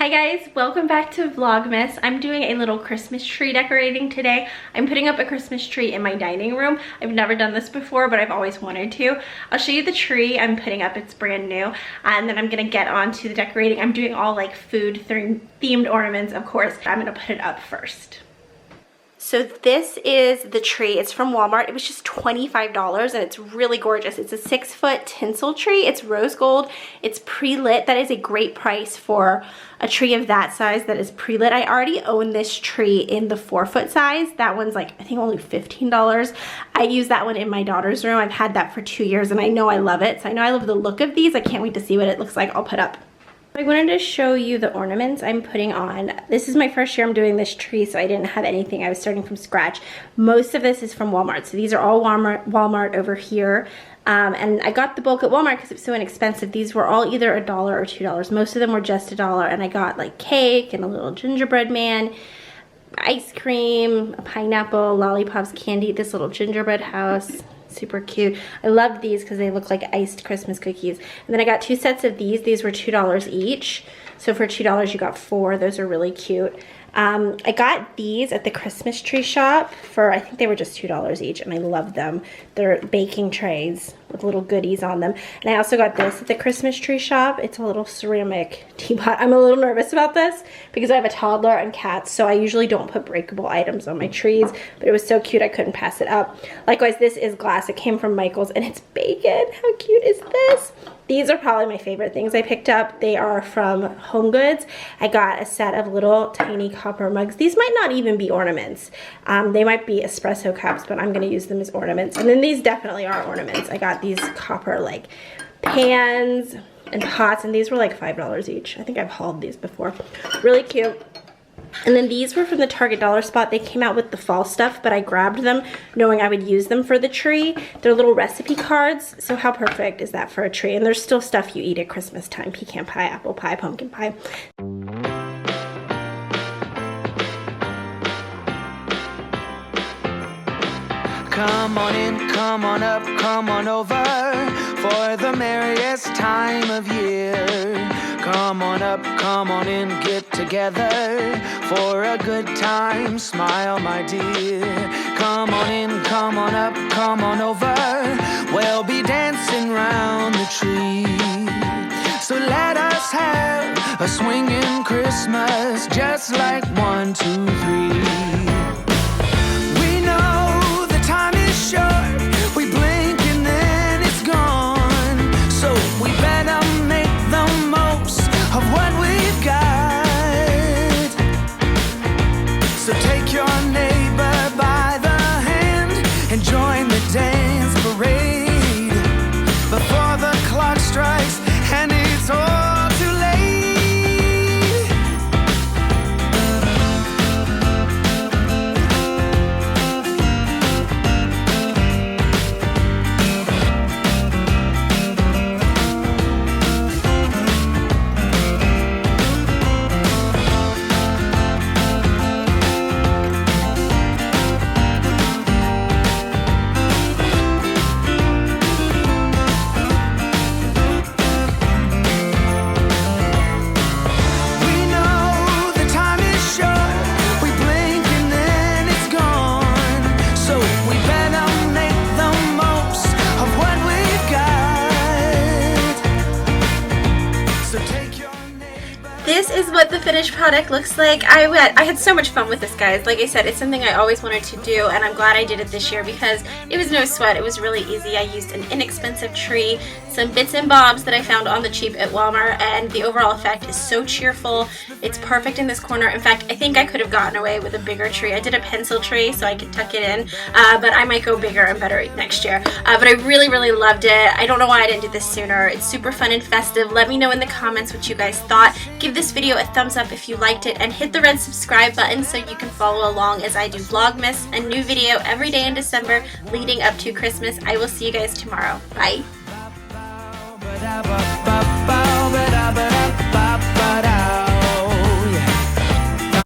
Hi guys, welcome back to Vlogmas. I'm doing a little Christmas tree decorating today. I'm putting up a Christmas tree in my dining room. I've never done this before, but I've always wanted to. I'll show you the tree I'm putting up. It's brand new. And then I'm gonna get on to the decorating. I'm doing all like food themed ornaments, of course. I'm gonna put it up first. So this is the tree. It's from Walmart. It was just $25 and it's really gorgeous. It's a 6-foot tinsel tree. It's rose gold. It's pre-lit. That is a great price for a tree of that size that is pre-lit. I already own this tree in the 4-foot size. That one's like, I think only $15. I use that one in my daughter's room. I've had that for 2 years and I know I love it. So I know I love the look of these. I can't wait to see what it looks like. I'll put up. I wanted to show you the ornaments I'm putting on. This is my first year I'm doing this tree, so I didn't have anything. I was starting from scratch. Most of this is from Walmart. So these are all Walmart over here. And I got the bulk at Walmart because it was so inexpensive. These were all either $1 or $2. Most of them were just $1. And I got like cake and a little gingerbread man, ice cream, a pineapple, lollipops, candy, this little gingerbread house. Super cute. I love these because they look like iced Christmas cookies. And then I got 2 sets of these. These were $2 each. So for $2 you got 4. Those are really cute. I got these at the Christmas tree shop for, I think they were just $2 each, and I love them. They're baking trays with little goodies on them. And I also got this at the Christmas tree shop. It's a little ceramic teapot. I'm a little nervous about this because I have a toddler and cats, so I usually don't put breakable items on my trees, but it was so cute I couldn't pass it up. Likewise, this is glass. It came from Michael's and it's bacon. How cute is this? These are probably my favorite things I picked up. They are from Home Goods. I got a set of little tiny copper mugs. These might not even be ornaments. They might be espresso cups, but I'm gonna use them as ornaments. And then these definitely are ornaments. I got these copper like pans and pots, and these were like $5 each. I think I've hauled these before. Really cute. And then these were from the Target dollar spot. They came out with the fall stuff, but I grabbed them knowing I would use them for the tree. They're little recipe cards, so how perfect is that for a tree? And there's still stuff you eat at Christmas time: pecan pie, apple pie, pumpkin pie. Come on in, come on up, come on over for the merriest time of year. Come on up, come on in, get together for a good time. Smile, my dear. Come on in, come on up, come on over. We'll be dancing round the tree. So let us have a swinging Christmas, just like 1, 2, 3. Time is short, we blink and then it's gone. So we better make the most of what we've got. So take your neighbor by the hand and join the dance parade before the clock strikes and it's all too late. This is what the finished product looks like. I had so much fun with this, guys. Like I said, it's something I always wanted to do, and I'm glad I did it this year because it was no sweat. It was really easy. I used an inexpensive tree, some bits and bobs that I found on the cheap at Walmart, and the overall effect is so cheerful. It's perfect in this corner. In fact, I think I could have gotten away with a bigger tree. I did a pencil tree so I could tuck it in, but I might go bigger and better next year. But I really, really loved it. I don't know why I didn't do this sooner. It's super fun and festive. Let me know in the comments what you guys thought. Give this video a thumbs up if you liked it, and hit the red subscribe button so you can follow along as I do Vlogmas, a new video every day in December leading up to Christmas. I will see you guys tomorrow. Bye.